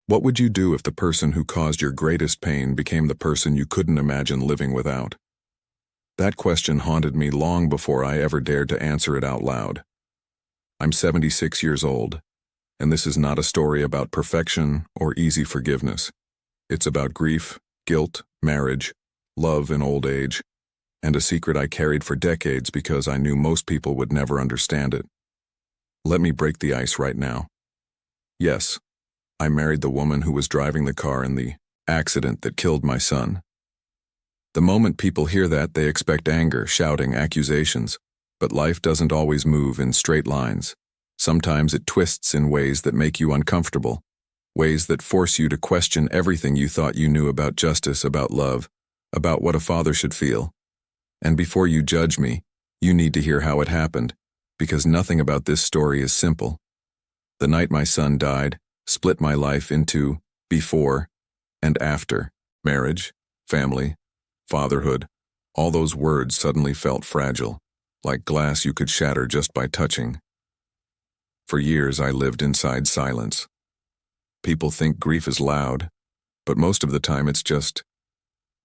What would you do if the person who caused your greatest pain became the person you couldn't imagine living without? That question haunted me long before I ever dared to answer it out loud. I'm 76 years old, and this is not a story about perfection or easy forgiveness. It's about grief, guilt, marriage, love in old age, and a secret I carried for decades because I knew most people would never understand it. Let me break the ice right now. Yes, I married the woman who was driving the car in the accident that killed my son. The moment people hear that, they expect anger, shouting, accusations. But life doesn't always move in straight lines. Sometimes it twists in ways that make you uncomfortable, ways that force you to question everything you thought you knew about justice, about love, about what a father should feel. And before you judge me, you need to hear how it happened, because nothing about this story is simple. The night my son died split my life into before and after. Marriage, family, fatherhood, all those words suddenly felt fragile, like glass you could shatter just by touching. For years I lived inside silence. People think grief is loud, but most of the time it's just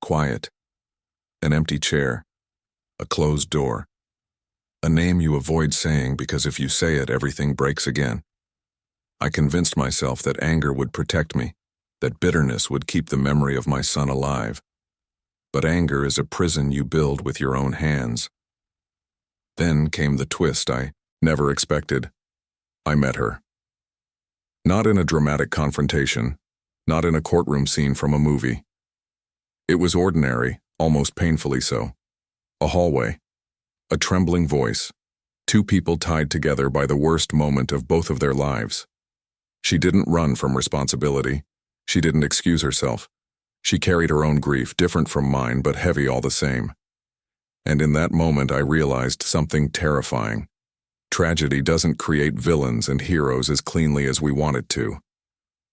quiet. An empty chair, a closed door, a name you avoid saying because if you say it, everything breaks again. I convinced myself that anger would protect me, that bitterness would keep the memory of my son alive. But anger is a prison you build with your own hands. Then came the twist I never expected. I met her. Not in a dramatic confrontation, not in a courtroom scene from a movie. It was ordinary, almost painfully so. A hallway, a trembling voice, two people tied together by the worst moment of both of their lives. She didn't run from responsibility. She didn't excuse herself. She carried her own grief, different from mine, but heavy all the same. And in that moment I realized something terrifying. Tragedy doesn't create villains and heroes as cleanly as we want it to.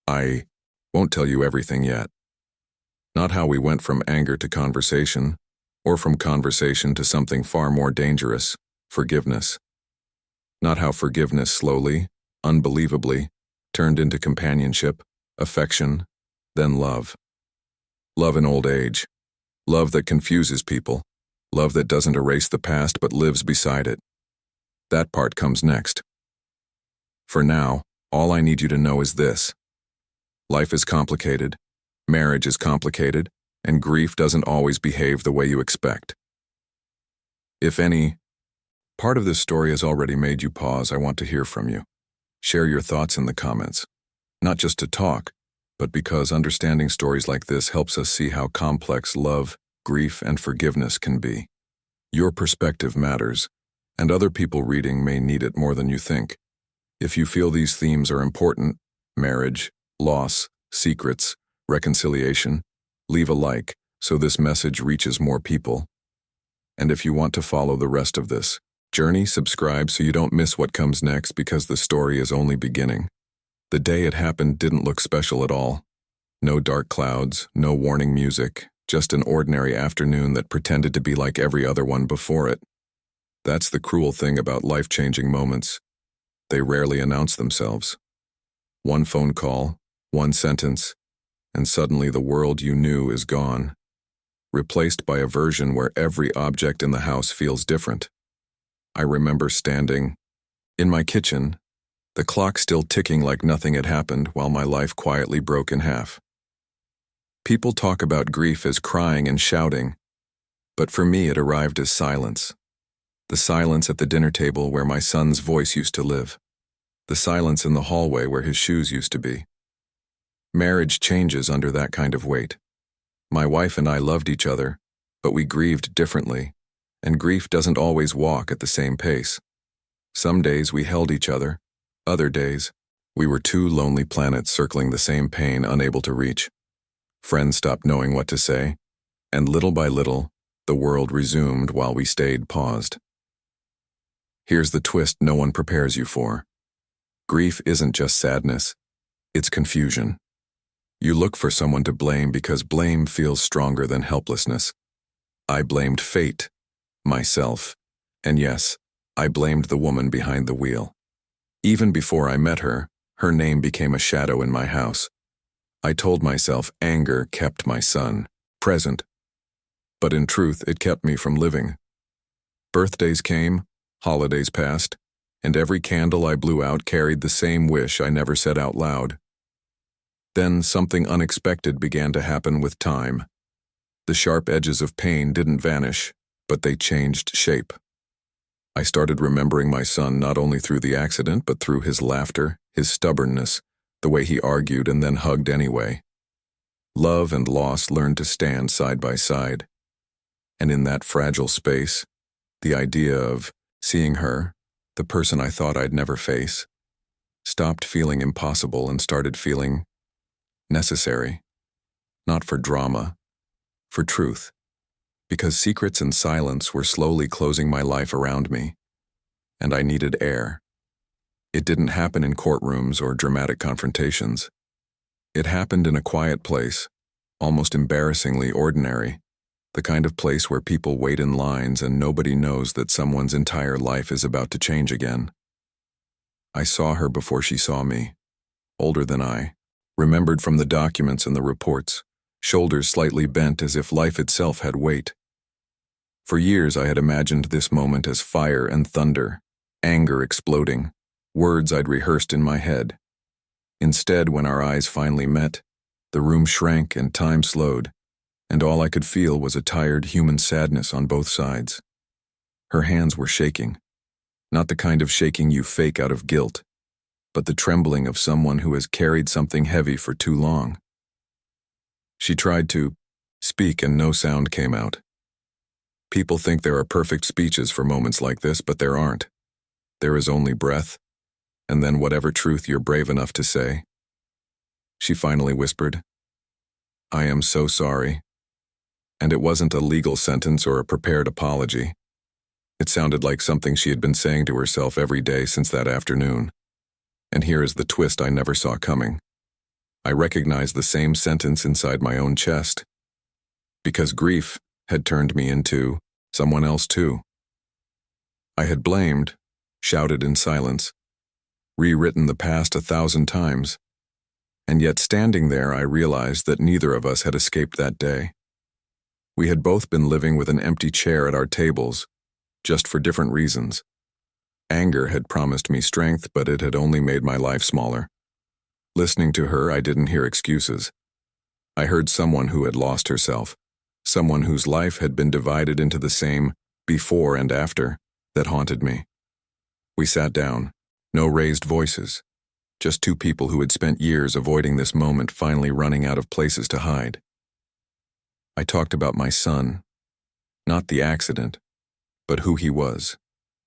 I won't tell you everything yet. Not how we went from anger to conversation, or from conversation to something far more dangerous, forgiveness. Not how forgiveness slowly, unbelievably, turned into companionship, affection, then love. Love in old age. Love that confuses people. Love that doesn't erase the past but lives beside it. That part comes next. For now, all I need you to know is this. Life is complicated, marriage is complicated, and grief doesn't always behave the way you expect. If any part of this story has already made you pause, I want to hear from you. Share your thoughts in the comments. Not just to talk, but because understanding stories like this helps us see how complex love, grief, and forgiveness can be. Your perspective matters, and other people reading may need it more than you think. If you feel these themes are important, marriage, loss, secrets, reconciliation, leave a like so this message reaches more people. And if you want to follow the rest of this journey, subscribe so you don't miss what comes next, because the story is only beginning. The day it happened didn't look special at all. No dark clouds, no warning music, just an ordinary afternoon that pretended to be like every other one before it. That's the cruel thing about life-changing moments. They rarely announce themselves. One phone call, one sentence, and suddenly the world you knew is gone, replaced by a version where every object in the house feels different. I remember standing in my kitchen, the clock still ticking like nothing had happened, while my life quietly broke in half. People talk about grief as crying and shouting, but for me it arrived as silence. The silence at the dinner table where my son's voice used to live. The silence in the hallway where his shoes used to be. Marriage changes under that kind of weight. My wife and I loved each other, but we grieved differently, and grief doesn't always walk at the same pace. Some days we held each other, other days we were two lonely planets circling the same pain, unable to reach. Friends stopped knowing what to say, and little by little, the world resumed while we stayed paused. Here's the twist no one prepares you for. Grief isn't just sadness, it's confusion. You look for someone to blame because blame feels stronger than helplessness. I blamed fate, myself, and yes, I blamed the woman behind the wheel. Even before I met her, her name became a shadow in my house. I told myself anger kept my son present, but in truth it kept me from living. Birthdays came, holidays passed, and every candle I blew out carried the same wish I never said out loud. Then something unexpected began to happen with time. The sharp edges of pain didn't vanish, but they changed shape. I started remembering my son not only through the accident, but through his laughter, his stubbornness, the way he argued and then hugged anyway. Love and loss learned to stand side by side. And in that fragile space, the idea of seeing her, the person I thought I'd never face, stopped feeling impossible and started feeling necessary. Not for drama, for truth. Because secrets and silence were slowly closing my life around me, and I needed air. It didn't happen in courtrooms or dramatic confrontations. It happened in a quiet place, almost embarrassingly ordinary, the kind of place where people wait in lines and nobody knows that someone's entire life is about to change again. I saw her before she saw me, older than I, remembered from the documents and the reports, shoulders slightly bent as if life itself had weight. For years I had imagined this moment as fire and thunder, anger exploding, words I'd rehearsed in my head. Instead, when our eyes finally met, the room shrank and time slowed, and all I could feel was a tired human sadness on both sides. Her hands were shaking, not the kind of shaking you fake out of guilt, but the trembling of someone who has carried something heavy for too long. She tried to speak and no sound came out. People think there are perfect speeches for moments like this, but there aren't. There is only breath, and then whatever truth you're brave enough to say. She finally whispered, "I am so sorry." And it wasn't a legal sentence or a prepared apology. It sounded like something she had been saying to herself every day since that afternoon. And here is the twist I never saw coming. I recognized the same sentence inside my own chest. Because grief had turned me into someone else too. I had blamed, shouted in silence, rewritten the past 1,000 times, and yet standing there I realized that neither of us had escaped that day. We had both been living with an empty chair at our tables, just for different reasons. Anger had promised me strength, but it had only made my life smaller. Listening to her, I didn't hear excuses. I heard someone who had lost herself, someone whose life had been divided into the same before and after that haunted me. We sat down, no raised voices, just two people who had spent years avoiding this moment finally running out of places to hide. I talked about my son, not the accident, but who he was,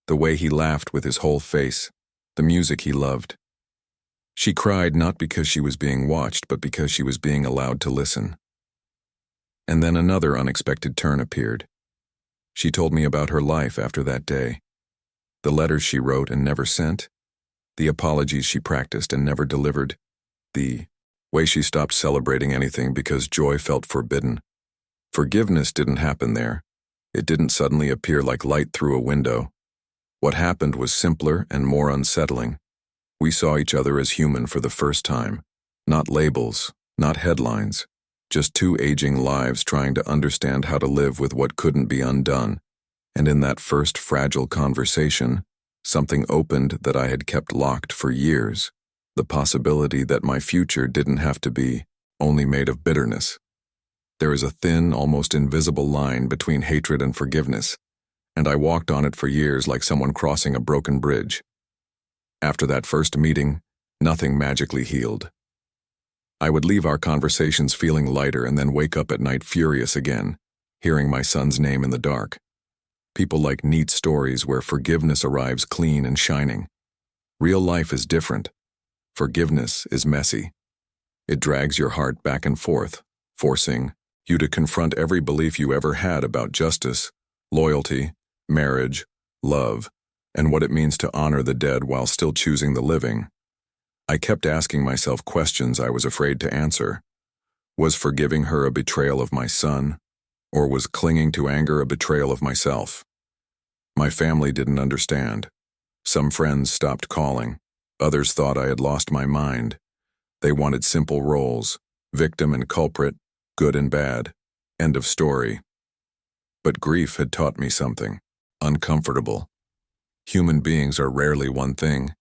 the way he laughed with his whole face, the music he loved. She cried not because she was being watched, but because she was being allowed to listen. And then another unexpected turn appeared. She told me about her life after that day. The letters she wrote and never sent, the apologies she practiced and never delivered, the way she stopped celebrating anything because joy felt forbidden. Forgiveness didn't happen there. It didn't suddenly appear like light through a window. What happened was simpler and more unsettling. We saw each other as human for the first time. Not labels, not headlines. Just two aging lives trying to understand how to live with what couldn't be undone. And in that first fragile conversation, something opened that I had kept locked for years. The possibility that my future didn't have to be only made of bitterness. There is a thin, almost invisible line between hatred and forgiveness, and I walked on it for years like someone crossing a broken bridge. After that first meeting, nothing magically healed. I would leave our conversations feeling lighter and then wake up at night furious again, hearing my son's name in the dark. People like neat stories where forgiveness arrives clean and shining. Real life is different. Forgiveness is messy. It drags your heart back and forth, forcing you to confront every belief you ever had about justice, loyalty, marriage, love, and what it means to honor the dead while still choosing the living. I kept asking myself questions I was afraid to answer. Was forgiving her a betrayal of my son, or was clinging to anger a betrayal of myself? My family didn't understand. Some friends stopped calling. Others thought I had lost my mind. They wanted simple roles, Victim and culprit, good and bad. End of story. But grief had taught me something. Uncomfortable. Human beings are rarely one thing.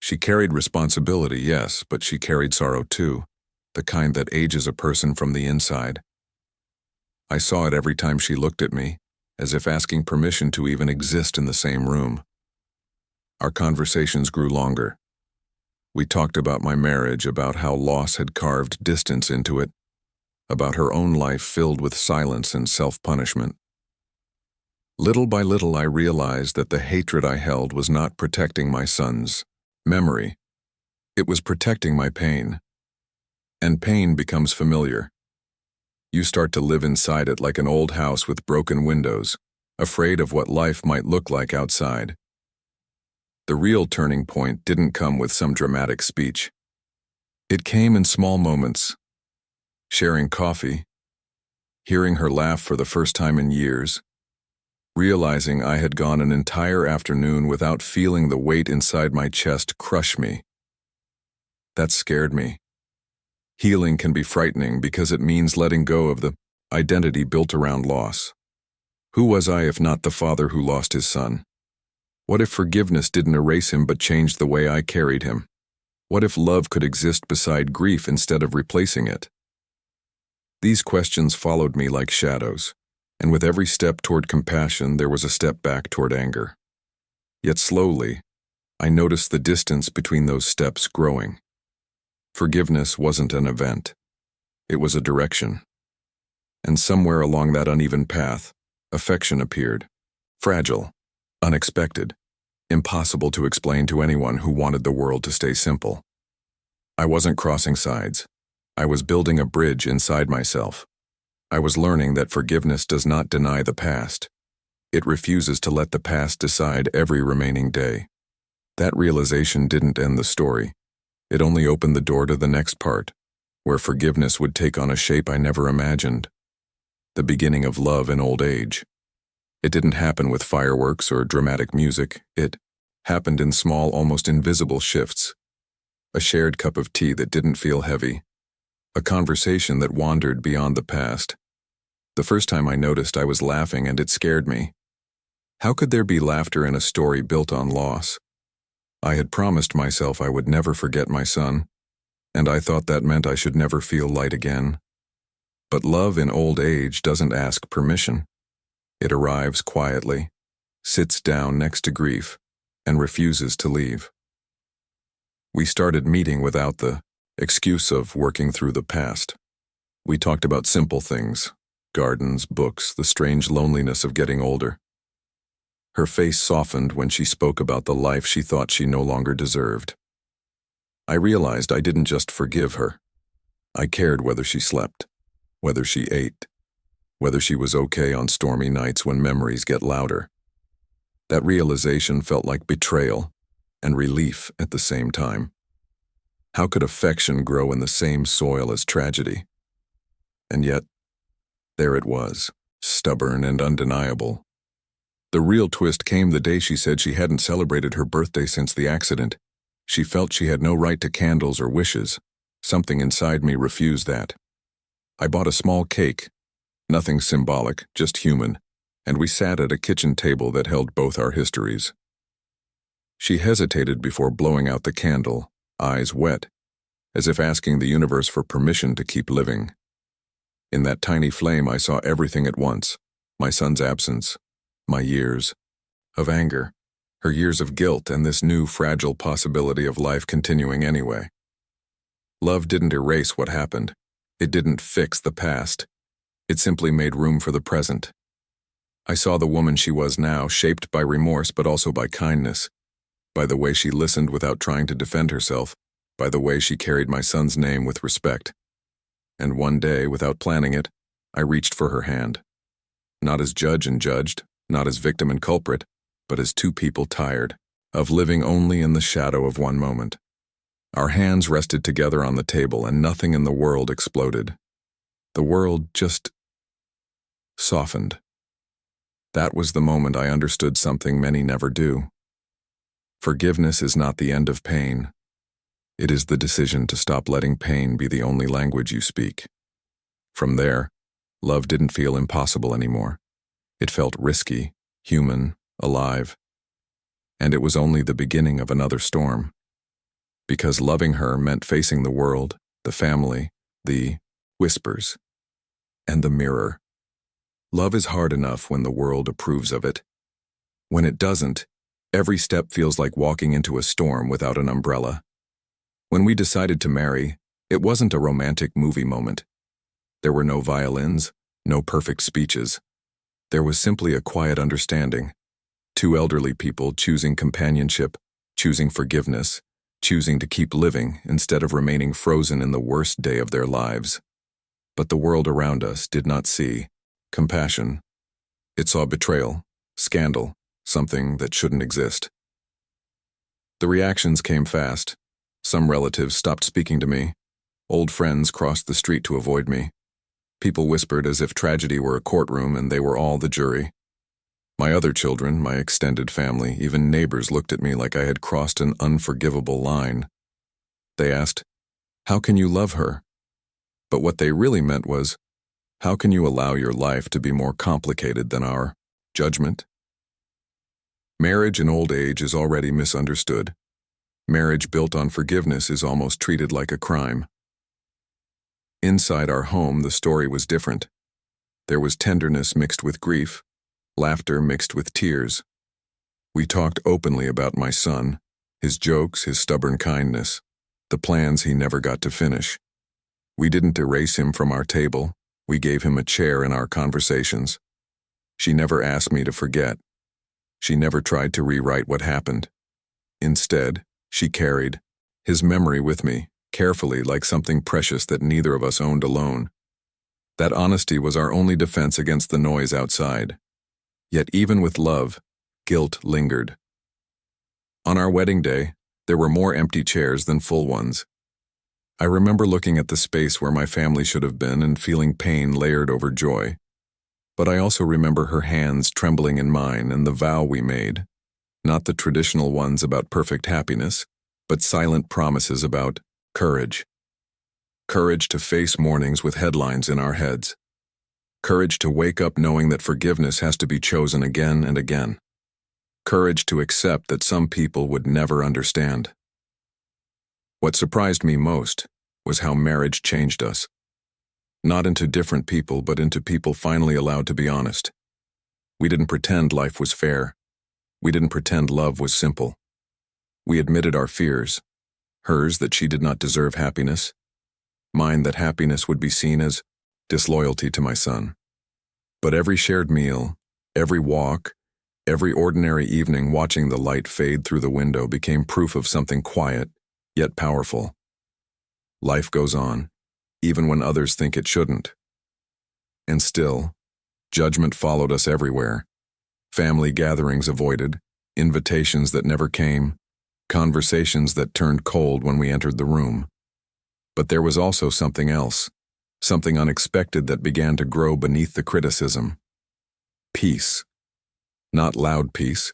She carried responsibility, yes, but she carried sorrow too, the kind that ages a person from the inside. I saw it every time she looked at me, as if asking permission to even exist in the same room. Our conversations grew longer. We talked about my marriage, about how loss had carved distance into it, about her own life filled with silence and self-punishment. Little by little, I realized that the hatred I held was not protecting my son's memory. It was protecting my pain. And pain becomes familiar. You start to live inside it like an old house with broken windows, afraid of what life might look like outside. The real turning point didn't come with some dramatic speech. It came in small moments. Sharing coffee, hearing her laugh for the first time in years, realizing I had gone an entire afternoon without feeling the weight inside my chest crush me. That scared me. Healing can be frightening because it means letting go of the identity built around loss. Who was I if not the father who lost his son? What if forgiveness didn't erase him but changed the way I carried him? What if love could exist beside grief instead of replacing it? These questions followed me like shadows, and with every step toward compassion there was a step back toward anger. Yet slowly, I noticed the distance between those steps growing. Forgiveness wasn't an event. It was a direction. And somewhere along that uneven path, affection appeared. Fragile, unexpected, impossible to explain to anyone who wanted the world to stay simple. I wasn't crossing sides. I was building a bridge inside myself. I was learning that forgiveness does not deny the past. It refuses to let the past decide every remaining day. That realization didn't end the story. It only opened the door to the next part, where forgiveness would take on a shape I never imagined. The beginning of love in old age. It didn't happen with fireworks or dramatic music. It happened in small, almost invisible shifts. A shared cup of tea that didn't feel heavy. A conversation that wandered beyond the past. The first time I noticed, I was laughing and it scared me. How could there be laughter in a story built on loss? I had promised myself I would never forget my son, and I thought that meant I should never feel light again. But love in old age doesn't ask permission. It arrives quietly, sits down next to grief, and refuses to leave. We started meeting without the excuse of working through the past. We talked about simple things, gardens, books, the strange loneliness of getting older. Her face softened when she spoke about the life she thought she no longer deserved. I realized I didn't just forgive her. I cared whether she slept, whether she ate, whether she was okay on stormy nights when memories get louder. That realization felt like betrayal and relief at the same time. How could affection grow in the same soil as tragedy? And yet, there it was, stubborn and undeniable. The real twist came the day she said she hadn't celebrated her birthday since the accident. She felt she had no right to candles or wishes. Something inside me refused that. I bought a small cake, nothing symbolic, just human, and we sat at a kitchen table that held both our histories. She hesitated before blowing out the candle, eyes wet, as if asking the universe for permission to keep living. In that tiny flame I saw everything at once, my son's absence, my years of anger, her years of guilt, and this new fragile possibility of life continuing anyway. Love didn't erase what happened. It didn't fix the past. It simply made room for the present. I saw the woman she was now, shaped by remorse but also by kindness, by the way she listened without trying to defend herself, by the way she carried my son's name with respect. And one day, without planning it, I reached for her hand. Not as judge and judged, not as victim and culprit, but as two people tired of living only in the shadow of one moment. Our hands rested together on the table and nothing in the world exploded. The world just softened. That was the moment I understood something many never do. Forgiveness is not the end of pain. It is the decision to stop letting pain be the only language you speak. From there, love didn't feel impossible anymore. It felt risky, human, alive. And it was only the beginning of another storm. Because loving her meant facing the world, the family, the whispers, and the mirror. Love is hard enough when the world approves of it. When it doesn't, every step feels like walking into a storm without an umbrella. When we decided to marry, it wasn't a romantic movie moment. There were no violins, no perfect speeches. There was simply a quiet understanding. Two elderly people choosing companionship, choosing forgiveness, choosing to keep living instead of remaining frozen in the worst day of their lives. But the world around us did not see compassion. It saw betrayal, scandal, something that shouldn't exist. The reactions came fast. Some relatives stopped speaking to me. Old friends crossed the street to avoid me. People whispered as if tragedy were a courtroom and they were all the jury. My other children, my extended family, even neighbors looked at me like I had crossed an unforgivable line. They asked, "How can you love her?" But what they really meant was, how can you allow your life to be more complicated than our judgment? Marriage in old age is already misunderstood. Marriage built on forgiveness is almost treated like a crime. Inside our home, the story was different. There was tenderness mixed with grief, laughter mixed with tears. We talked openly about my son, his jokes, his stubborn kindness, the plans he never got to finish. We didn't erase him from our table. We gave him a chair in our conversations. She never asked me to forget. She never tried to rewrite what happened. Instead, she carried his memory with me, carefully, like something precious that neither of us owned alone. That honesty was our only defense against the noise outside. Yet even with love, guilt lingered. On our wedding day, there were more empty chairs than full ones. I remember looking at the space where my family should have been and feeling pain layered over joy. But I also remember her hands trembling in mine and the vow we made. Not the traditional ones about perfect happiness, but silent promises about courage. Courage to face mornings with headlines in our heads. Courage to wake up knowing that forgiveness has to be chosen again and again. Courage to accept that some people would never understand. What surprised me most was how marriage changed us. Not into different people, but into people finally allowed to be honest. We didn't pretend life was fair. We didn't pretend love was simple. We admitted our fears. Hers that she did not deserve happiness. Mine that happiness would be seen as disloyalty to my son. But every shared meal, every walk, every ordinary evening watching the light fade through the window became proof of something quiet, yet powerful. Life goes on, even when others think it shouldn't. And still, judgment followed us everywhere. Family gatherings avoided, invitations that never came, conversations that turned cold when we entered the room. But there was also something else, something unexpected that began to grow beneath the criticism. Peace. Not loud peace,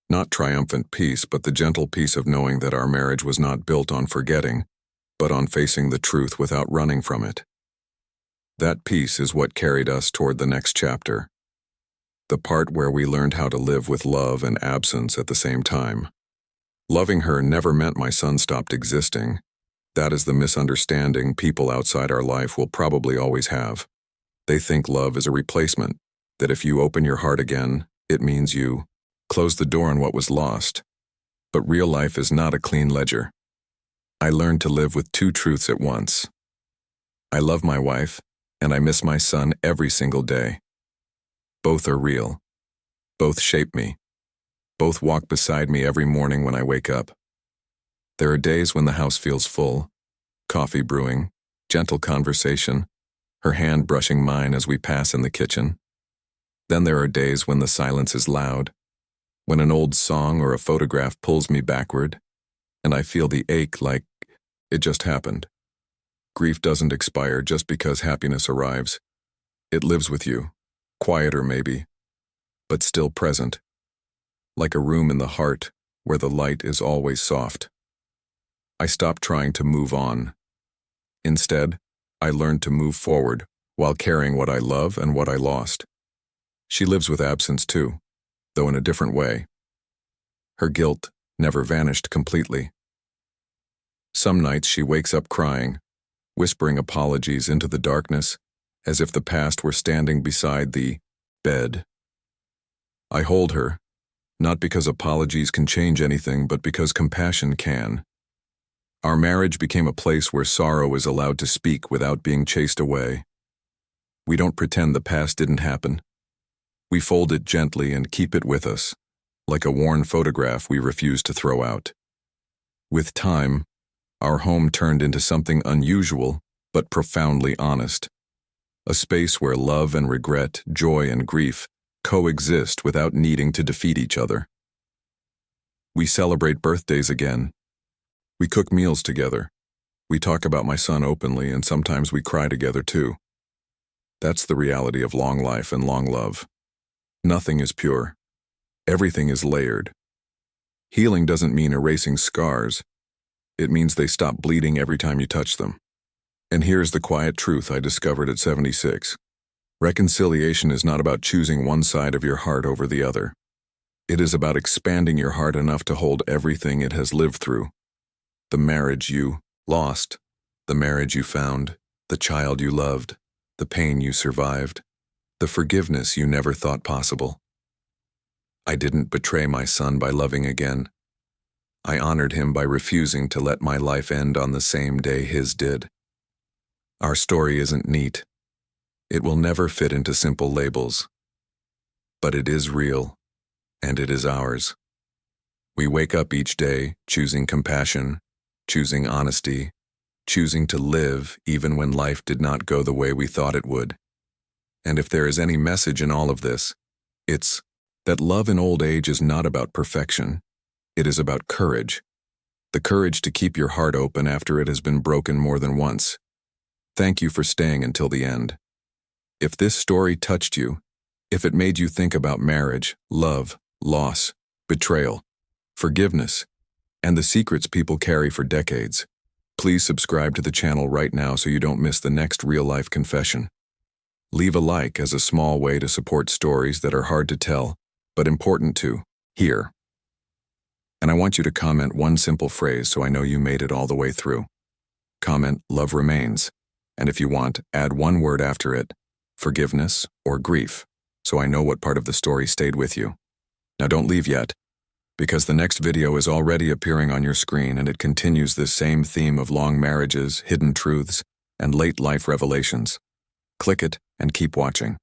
not triumphant peace, but the gentle peace of knowing that our marriage was not built on forgetting, but on facing the truth without running from it. That peace is what carried us toward the next chapter. The part where we learned how to live with love and absence at the same time. Loving her never meant my son stopped existing. That is the misunderstanding people outside our life will probably always have. They think love is a replacement, that if you open your heart again, it means you close the door on what was lost. But real life is not a clean ledger. I learned to live with two truths at once. I love my wife, and I miss my son every single day. Both are real. Both shape me. Both walk beside me every morning when I wake up. There are days when the house feels full, coffee brewing, gentle conversation, her hand brushing mine as we pass in the kitchen. Then there are days when the silence is loud, when an old song or a photograph pulls me backward, and I feel the ache like it just happened. Grief doesn't expire just because happiness arrives. It lives with you, quieter maybe, but still present, like a room in the heart where the light is always soft. I stopped trying to move on. Instead, I learned to move forward while carrying what I love and what I lost. She lives with absence too, though in a different way. Her guilt never vanished completely. Some nights she wakes up crying, whispering apologies into the darkness, as if the past were standing beside the bed. I hold her, not because apologies can change anything, but because compassion can. Our marriage became a place where sorrow is allowed to speak without being chased away. We don't pretend the past didn't happen. We fold it gently and keep it with us, like a worn photograph we refuse to throw out. With time, our home turned into something unusual, but profoundly honest. A space where love and regret, joy and grief coexist without needing to defeat each other. We celebrate birthdays again. We cook meals together. We talk about my son openly, and sometimes we cry together too. That's the reality of long life and long love. Nothing is pure. Everything is layered. Healing doesn't mean erasing scars. It means they stop bleeding every time you touch them. And here's the quiet truth I discovered at 76. Reconciliation is not about choosing one side of your heart over the other. It is about expanding your heart enough to hold everything it has lived through. The marriage you lost, the marriage you found, the child you loved, the pain you survived, the forgiveness you never thought possible. I didn't betray my son by loving again. I honored him by refusing to let my life end on the same day his did. Our story isn't neat. It will never fit into simple labels. But it is real, and it is ours. We wake up each day choosing compassion, choosing honesty, choosing to live even when life did not go the way we thought it would. And if there is any message in all of this, it's that love in old age is not about perfection. It is about courage. The courage to keep your heart open after it has been broken more than once. Thank you for staying until the end. If this story touched you, if it made you think about marriage, love, loss, betrayal, forgiveness, and the secrets people carry for decades, please subscribe to the channel right now so you don't miss the next real-life confession. Leave a like as a small way to support stories that are hard to tell, but important to hear. And I want you to comment one simple phrase so I know you made it all the way through. Comment, "Love remains," and if you want, add one word after it, forgiveness or grief, so I know what part of the story stayed with you. Now don't leave yet, because the next video is already appearing on your screen and it continues this same theme of long marriages, hidden truths, and late life revelations. Click it and keep watching.